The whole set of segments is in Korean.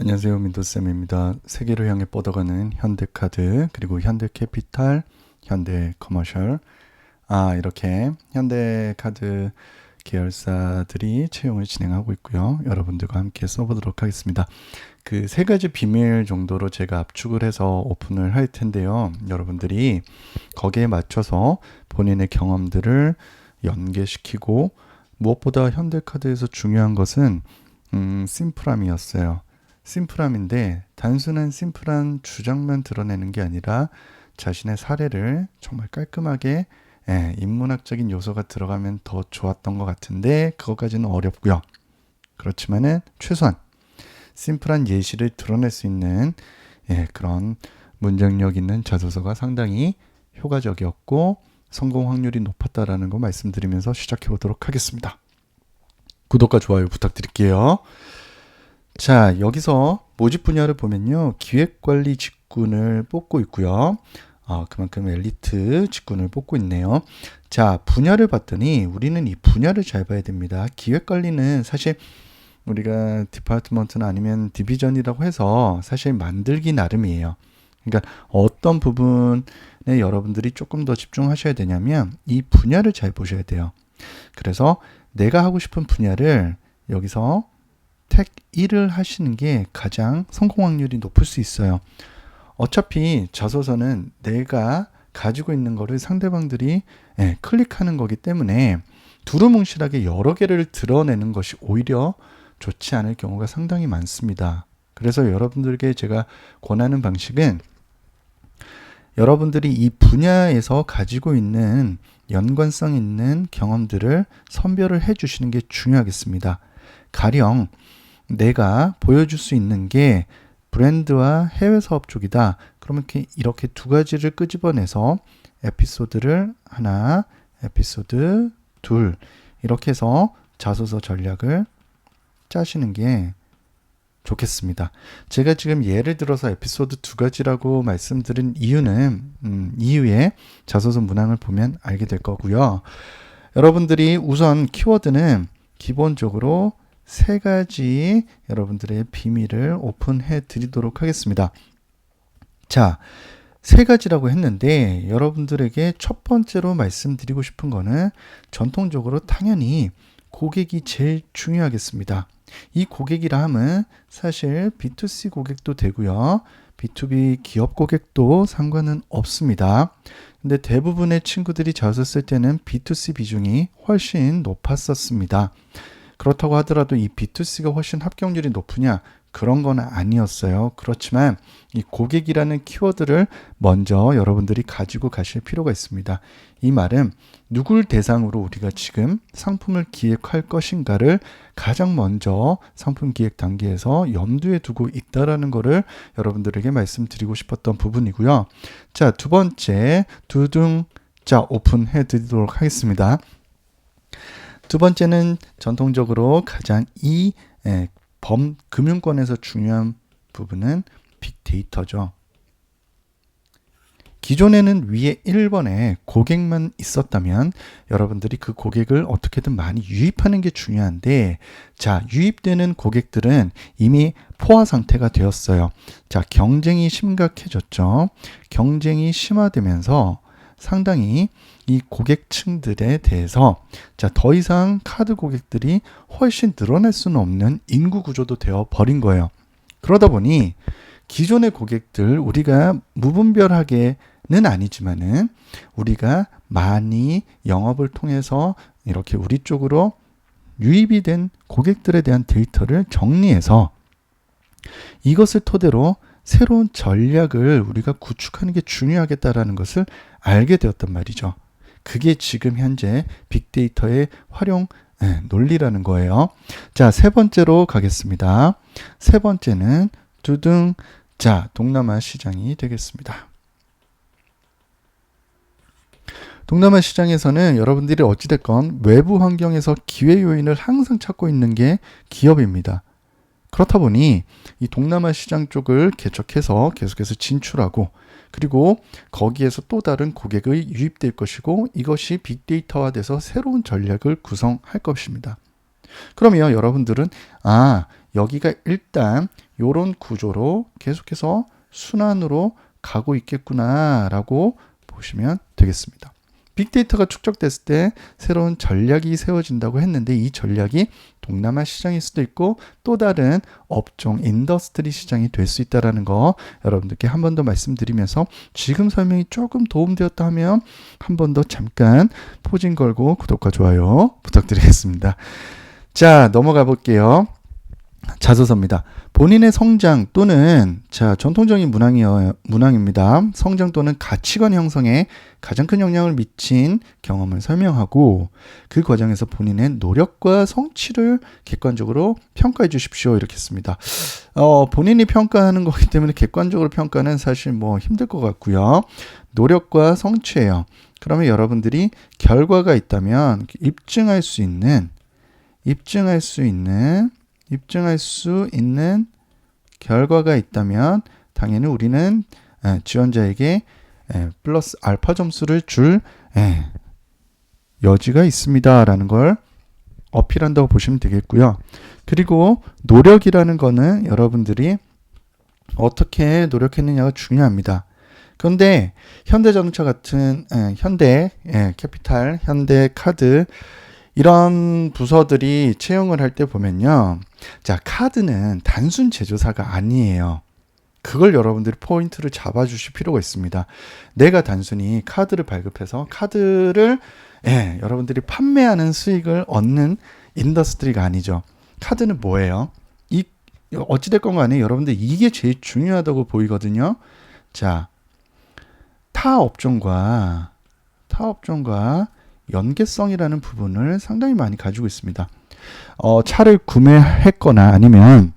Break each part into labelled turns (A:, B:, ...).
A: 안녕하세요. 민도쌤입니다. 세계를 향해 뻗어가는 현대카드, 그리고 현대캐피탈, 현대커머셜. 이렇게 현대카드 계열사들이 채용을 진행하고 있고요. 여러분들과 함께 써보도록 하겠습니다. 그 세 가지 비밀 정도로 제가 압축을 해서 오픈을 할 텐데요. 여러분들이 거기에 맞춰서 본인의 경험들을 연계시키고, 무엇보다 현대카드에서 중요한 것은 심플함이었어요. 심플함인데 단순한 심플한 주장만 드러내는 게 아니라 자신의 사례를 정말 깔끔하게, 인문학적인 요소가 들어가면 더 좋았던 것 같은데 그것까지는 어렵고요. 그렇지만은 최소한 심플한 예시를 드러낼 수 있는, 그런 문장력 있는 자소서가 상당히 효과적이었고 성공 확률이 높았다라는 거 말씀드리면서 시작해 보도록 하겠습니다. 구독과 좋아요 부탁드릴게요. 자, 여기서 모집 분야를 보면요, 기획관리 직군을 뽑고 있고요. 그만큼 엘리트 직군을 뽑고 있네요. 자, 분야를 봤더니 우리는 이 분야를 잘 봐야 됩니다. 기획관리는 사실 우리가 디파트먼트나 아니면 디비전이라고 해서 사실 만들기 나름이에요. 그러니까 어떤 부분에 여러분들이 조금 더 집중하셔야 되냐면 이 분야를 잘 보셔야 돼요. 그래서 내가 하고 싶은 분야를 여기서 택 1을 하시는 게 가장 성공 확률이 높을 수 있어요. 어차피 자소서는 내가 가지고 있는 거를 상대방들이 클릭하는 거기 때문에 두루뭉실하게 여러 개를 드러내는 것이 오히려 좋지 않을 경우가 상당히 많습니다. 그래서 여러분들에게 제가 권하는 방식은 여러분들이 이 분야에서 가지고 있는 연관성 있는 경험들을 선별을 해 주시는 게 중요하겠습니다. 가령 내가 보여줄 수 있는 게 브랜드와 해외 사업 쪽이다. 그러면 이렇게 두 가지를 끄집어내서 에피소드를 하나, 에피소드 둘, 이렇게 해서 자소서 전략을 짜시는 게 좋겠습니다. 제가 지금 예를 들어서 에피소드 두 가지라고 말씀드린 이유는 이후에 자소서 문항을 보면 알게 될 거고요. 여러분들이 우선 키워드는 기본적으로 세 가지 여러분들의 비밀을 오픈해 드리도록 하겠습니다. 자, 세 가지라고 했는데 여러분들에게 첫 번째로 말씀드리고 싶은 거는 전통적으로 당연히 고객이 제일 중요하겠습니다. 이 고객이라 함은 사실 B2C 고객도 되고요. B2B 기업 고객도 상관은 없습니다. 근데 대부분의 친구들이 자소서 쓸 때는 B2C 비중이 훨씬 높았었습니다. 그렇다고 하더라도 이 B2C가 훨씬 합격률이 높으냐? 그런 건 아니었어요. 그렇지만 이 고객이라는 키워드를 먼저 여러분들이 가지고 가실 필요가 있습니다. 이 말은 누굴 대상으로 우리가 지금 상품을 기획할 것인가를 가장 먼저 상품 기획 단계에서 염두에 두고 있다라는 거를 여러분들에게 말씀드리고 싶었던 부분이고요. 자, 두 번째 두둥 오픈해 드리도록 하겠습니다. 두 번째는 전통적으로 가장 금융권에서 중요한 부분은 빅데이터죠. 기존에는 위에 1번에 고객만 있었다면 여러분들이 그 고객을 어떻게든 많이 유입하는 게 중요한데, 자, 유입되는 고객들은 이미 포화 상태가 되었어요. 자, 경쟁이 심각해졌죠. 경쟁이 심화되면서 상당히 이 고객층들에 대해서 더 이상 카드 고객들이 훨씬 늘어날 수는 없는 인구 구조도 되어 버린 거예요. 그러다 보니 기존의 고객들 우리가 무분별하게는 아니지만은 우리가 많이 영업을 통해서 이렇게 우리 쪽으로 유입이 된 고객들에 대한 데이터를 정리해서 이것을 토대로 새로운 전략을 우리가 구축하는 게 중요하겠다라는 것을 알게 되었단 말이죠. 그게 지금 현재 빅데이터의 활용 논리라는 거예요. 자, 세 번째로 가겠습니다. 세 번째는 두둥, 동남아 시장이 되겠습니다. 동남아 시장에서는 여러분들이 어찌됐건 외부 환경에서 기회 요인을 항상 찾고 있는 게 기업입니다. 그렇다 보니 이 동남아 시장 쪽을 개척해서 계속해서 진출하고, 그리고 거기에서 또 다른 고객의 유입될 것이고, 이것이 빅데이터화돼서 새로운 전략을 구성할 것입니다. 그러면 여러분들은 여기가 일단 요런 구조로 계속해서 순환으로 가고 있겠구나라고 보시면 되겠습니다. 빅데이터가 축적됐을 때 새로운 전략이 세워진다고 했는데 이 전략이 동남아 시장일 수도 있고 또 다른 업종, 인더스트리 시장이 될 수 있다는 거 여러분들께 한 번 더 말씀드리면서 지금 설명이 조금 도움되었다 하면 한 번 더 잠깐 포진 걸고 구독과 좋아요 부탁드리겠습니다. 자, 넘어가 볼게요. 자서서입니다. 본인의 성장 또는 전통적인 문항입니다. 성장 또는 가치관 형성에 가장 큰 영향을 미친 경험을 설명하고 그 과정에서 본인의 노력과 성취를 객관적으로 평가해 주십시오. 이렇게 했습니다. 본인이 평가하는 거기 때문에 객관적으로 평가는 사실 힘들 것 같고요. 노력과 성취예요. 그러면 여러분들이 결과가 있다면 입증할 수 있는 결과가 있다면 당연히 우리는 지원자에게 플러스 알파 점수를 줄 여지가 있습니다 라는 걸 어필한다고 보시면 되겠고요. 그리고 노력이라는 거는 여러분들이 어떻게 노력했느냐가 중요합니다. 그런데 현대자동차 같은 현대캐피탈, 현대카드 이런 부서들이 채용을 할 때 보면요. 자, 카드는 단순 제조사가 아니에요. 그걸 여러분들이 포인트를 잡아주실 필요가 있습니다. 내가 단순히 카드를 발급해서 카드를 여러분들이 판매하는 수익을 얻는 인더스트리가 아니죠. 카드는 뭐예요? 어찌됐건 간에 여러분들 이게 제일 중요하다고 보이거든요. 자, 타 업종과 연계성이라는 부분을 상당히 많이 가지고 있습니다. 차를 구매했거나 아니면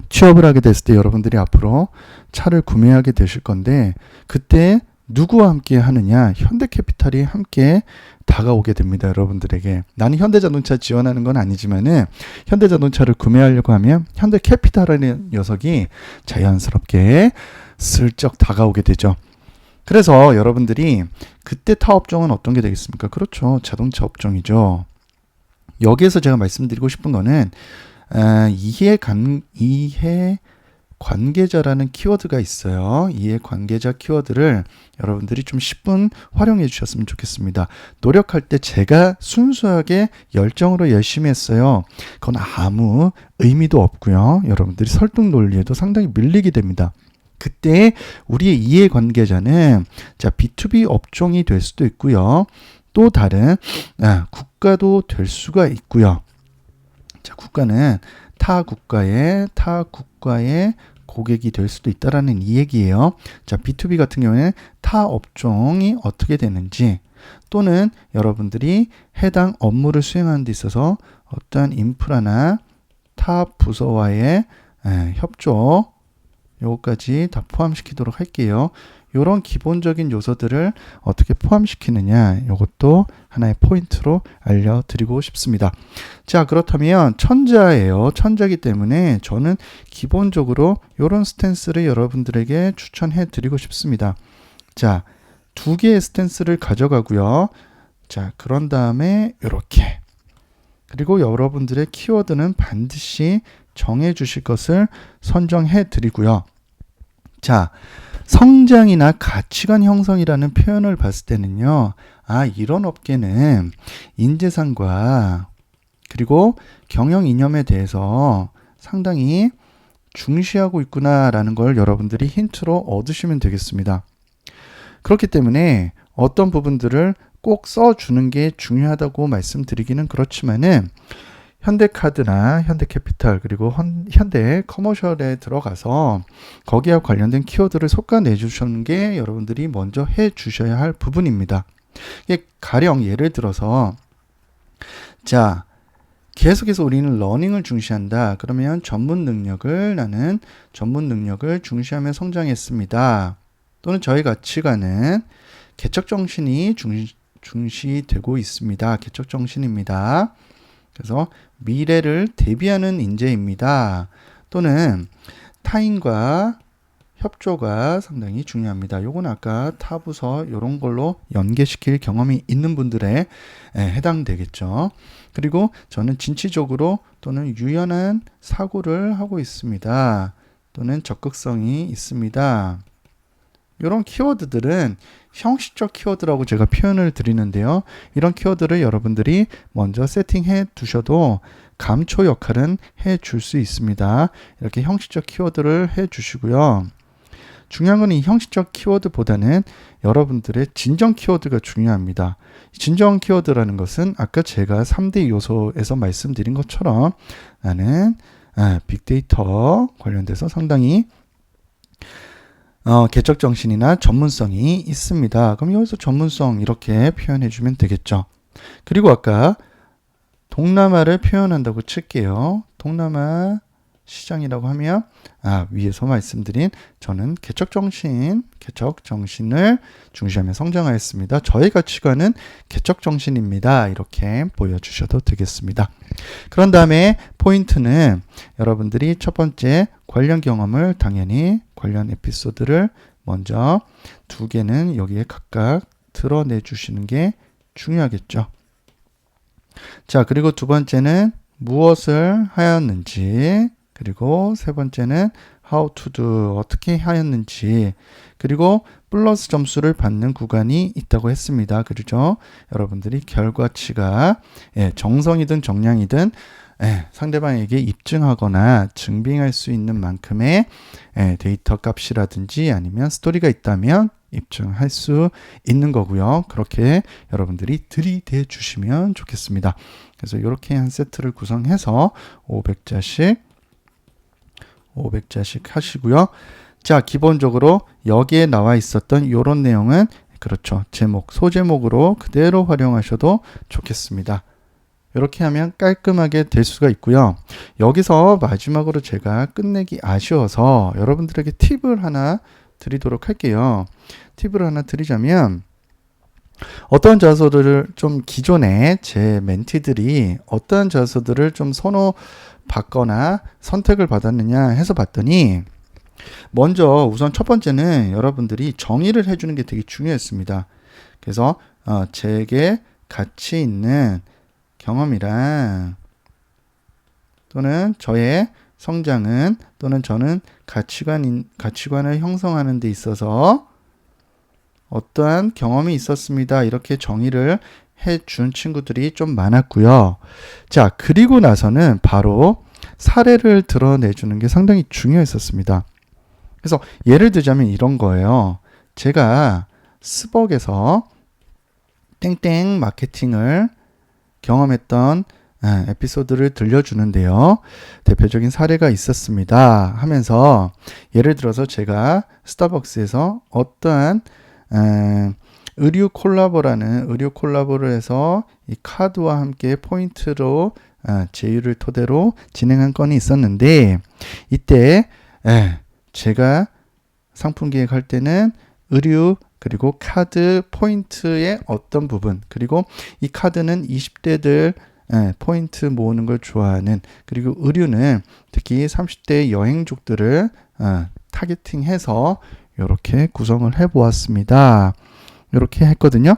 A: 취업을 하게 됐을 때 여러분들이 앞으로 차를 구매하게 되실 건데 그때 누구와 함께 하느냐? 현대캐피탈이 함께 다가오게 됩니다. 여러분들에게. 나는 현대자동차 지원하는 건 아니지만은 현대자동차를 구매하려고 하면 현대캐피탈이라는 녀석이 자연스럽게 슬쩍 다가오게 되죠. 그래서 여러분들이 그때 타 업종은 어떤 게 되겠습니까? 그렇죠. 자동차 업종이죠. 여기에서 제가 말씀드리고 싶은 거는 이해 관계자라는 키워드가 있어요. 이해 관계자 키워드를 여러분들이 좀 10분 활용해 주셨으면 좋겠습니다. 노력할 때 제가 순수하게 열정으로 열심히 했어요. 그건 아무 의미도 없고요. 여러분들이 설득 논리에도 상당히 밀리게 됩니다. 그때 우리의 이해관계자는 B2B 업종이 될 수도 있고요. 또 다른 국가도 될 수가 있고요. 자, 국가는 타 국가의 고객이 될 수도 있다라는 이 얘기예요. 자, B2B 같은 경우에는 타 업종이 어떻게 되는지 또는 여러분들이 해당 업무를 수행하는 데 있어서 어떠한 인프라나 타 부서와의 협조 요거까지 다 포함시키도록 할게요. 이런 기본적인 요소들을 어떻게 포함시키느냐 이것도 하나의 포인트로 알려드리고 싶습니다. 자, 그렇다면 천자예요. 천자이기 때문에 저는 기본적으로 이런 스탠스를 여러분들에게 추천해 드리고 싶습니다. 자, 2개의 스탠스를 가져가고요. 자, 그런 다음에 이렇게 그리고 여러분들의 키워드는 반드시 정해 주실 것을 선정해 드리고요. 자, 성장이나 가치관 형성이라는 표현을 봤을 때는요. 이런 업계는 인재상과 그리고 경영 이념에 대해서 상당히 중시하고 있구나라는 걸 여러분들이 힌트로 얻으시면 되겠습니다. 그렇기 때문에 어떤 부분들을 꼭 써주는 게 중요하다고 말씀드리기는 그렇지만은 현대카드나 현대캐피탈 그리고 현대커머셜에 들어가서 거기와 관련된 키워드를 솎아내 주시는 게 여러분들이 먼저 해 주셔야 할 부분입니다. 가령 예를 들어서 자, 계속해서 우리는 러닝을 중시한다. 그러면 나는 전문 능력을 중시하며 성장했습니다. 또는 저희 가치관은 개척정신이 중시되고 있습니다. 개척정신입니다. 그래서 미래를 대비하는 인재입니다. 또는 타인과 협조가 상당히 중요합니다. 요건 아까 타 부서 요런 걸로 연계시킬 경험이 있는 분들에 해당되겠죠. 그리고 저는 진취적으로 또는 유연한 사고를 하고 있습니다. 또는 적극성이 있습니다. 이런 키워드들은 형식적 키워드라고 제가 표현을 드리는데요. 이런 키워드를 여러분들이 먼저 세팅해 두셔도 감초 역할은 해 줄 수 있습니다. 이렇게 형식적 키워드를 해 주시고요. 중요한 건 이 형식적 키워드보다는 여러분들의 진정 키워드가 중요합니다. 진정 키워드라는 것은 아까 제가 3대 요소에서 말씀드린 것처럼 나는 빅데이터 관련돼서 상당히 개척 정신이나 전문성이 있습니다. 그럼 여기서 전문성 이렇게 표현해 주면 되겠죠. 그리고 아까 동남아를 표현한다고 칠게요. 동남아 시장이라고 하면 위에서 말씀드린 저는 개척 정신을 중시하며 성장하였습니다. 저의 가치관은 개척 정신입니다. 이렇게 보여주셔도 되겠습니다. 그런 다음에 포인트는 여러분들이 첫 번째 관련 경험을 당연히 관련 에피소드를 먼저 2개는 여기에 각각 드러내 주시는 게 중요하겠죠. 자, 그리고 두 번째는 무엇을 하였는지, 그리고 세 번째는 how to do, 어떻게 하였는지, 그리고 플러스 점수를 받는 구간이 있다고 했습니다. 그렇죠? 여러분들이 결과치가 정성이든 정량이든 상대방에게 입증하거나 증빙할 수 있는 만큼의 데이터 값이라든지 아니면 스토리가 있다면 입증할 수 있는 거고요. 그렇게 여러분들이 들이대 주시면 좋겠습니다. 그래서 이렇게 한 세트를 구성해서 500자씩 하시고요. 자, 기본적으로 여기에 나와 있었던 이런 내용은 그렇죠. 제목, 소제목으로 그대로 활용하셔도 좋겠습니다. 이렇게 하면 깔끔하게 될 수가 있고요. 여기서 마지막으로 제가 끝내기 아쉬워서 여러분들에게 팁을 하나 드리도록 할게요. 팁을 하나 드리자면 어떤 자소들을 좀 기존에 제 멘티들이 어떤 자소들을 좀 선호받거나 선택을 받았느냐 해서 봤더니 먼저 우선 첫 번째는 여러분들이 정의를 해주는 게 되게 중요했습니다. 그래서 제게 가치 있는 경험이란 또는 저의 성장은 또는 저는 가치관을 형성하는 데 있어서 어떠한 경험이 있었습니다. 이렇게 정의를 해준 친구들이 좀 많았고요. 자, 그리고 나서는 바로 사례를 드러내주는 게 상당히 중요했었습니다. 그래서 예를 들자면 이런 거예요. 제가 스벅에서 땡땡 마케팅을 경험했던 에피소드를 들려주는데요. 대표적인 사례가 있었습니다 하면서 예를 들어서 제가 스타벅스에서 어떠한 의류 콜라보를 해서 이 카드와 함께 포인트로 제휴를 토대로 진행한 건이 있었는데 이때 제가 상품 기획할 때는 의류 그리고 카드 포인트의 어떤 부분 그리고 이 카드는 20대들 포인트 모으는 걸 좋아하는 그리고 의류는 특히 30대 여행족들을 타겟팅해서 이렇게 구성을 해보았습니다. 이렇게 했거든요.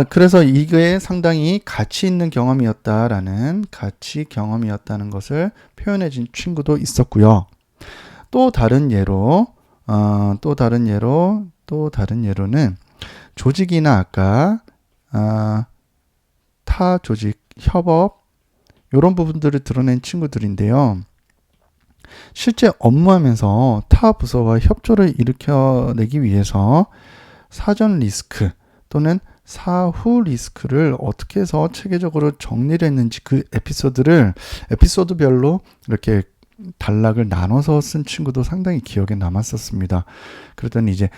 A: 그래서 이게 상당히 가치 있는 경험이었다는 것을 표현해 준 친구도 있었고요. 또 다른 예로는 조직이나 아까 타 조직 협업 이런 부분들을 드러낸 친구들인데요. 실제 업무하면서 타 부서와 협조를 일으켜내기 위해서 사전 리스크 또는 사후 리스크를 어떻게 해서 체계적으로 정리를 했는지 그 에피소드별로 이렇게 단락을 나눠서 쓴 친구도 상당히 기억에 남았었습니다. 그랬더니 이제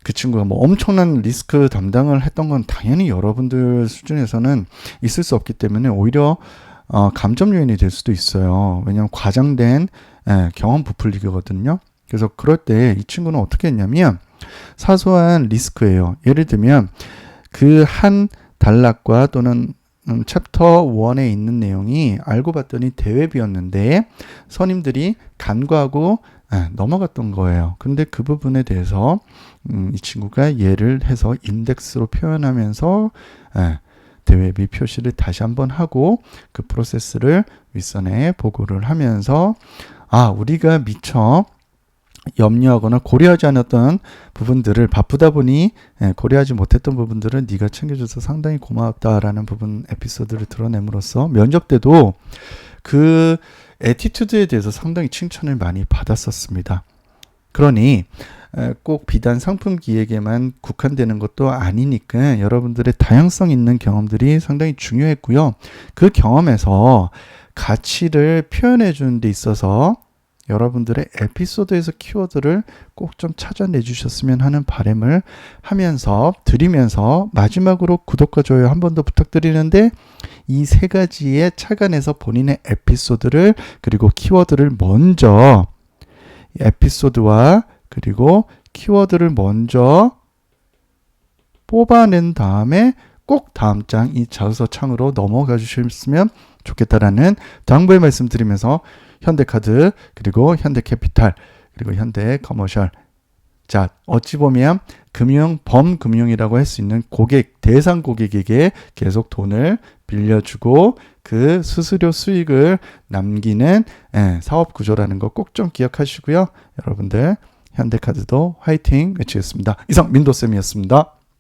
A: 그 친구가 뭐 엄청난 리스크 담당을 했던 건 당연히 여러분들 수준에서는 있을 수 없기 때문에 오히려 감점 요인이 될 수도 있어요. 왜냐하면 과장된 경험 부풀리기거든요. 그래서 그럴 때 이 친구는 어떻게 했냐면 사소한 리스크예요. 예를 들면 그 한 단락과 또는 챕터 1에 있는 내용이 알고 봤더니 대회비였는데 선임들이 간과하고 넘어갔던 거예요. 근데 그 부분에 대해서 이 친구가 예를 해서 인덱스로 표현하면서 대외비 표시를 다시 한번 하고 그 프로세스를 윗선에 보고를 하면서 우리가 미처 염려하거나 고려하지 않았던 부분들을 바쁘다 보니 고려하지 못했던 부분들은 네가 챙겨줘서 상당히 고마웠다라는 부분 에피소드를 드러냄으로써 면접 때도 그 애티튜드에 대해서 상당히 칭찬을 많이 받았었습니다. 그러니 꼭 비단 상품 기획에만 국한되는 것도 아니니까 여러분들의 다양성 있는 경험들이 상당히 중요했고요. 그 경험에서 가치를 표현해 주는 데 있어서 여러분들의 에피소드에서 키워드를 꼭 좀 찾아내 주셨으면 하는 바람을 드리면서 마지막으로 구독과 좋아요 한 번 더 부탁드리는데 이 세 가지에 착안해서 본인의 에피소드를 그리고 키워드를 먼저 에피소드와 그리고 키워드를 먼저 뽑아낸 다음에 꼭 다음 장 이 자소서 창으로 넘어가 주셨으면 좋겠다라는 당부의 말씀 드리면서 현대카드 그리고 현대캐피탈 그리고 현대커머셜 자 어찌 보면 범금융이라고 할 수 있는 대상 고객에게 계속 돈을 빌려주고 그 수수료 수익을 남기는 사업 구조라는 거 꼭 좀 기억하시고요. 여러분들 현대카드도 화이팅 외치겠습니다. 이상 민도쌤이었습니다.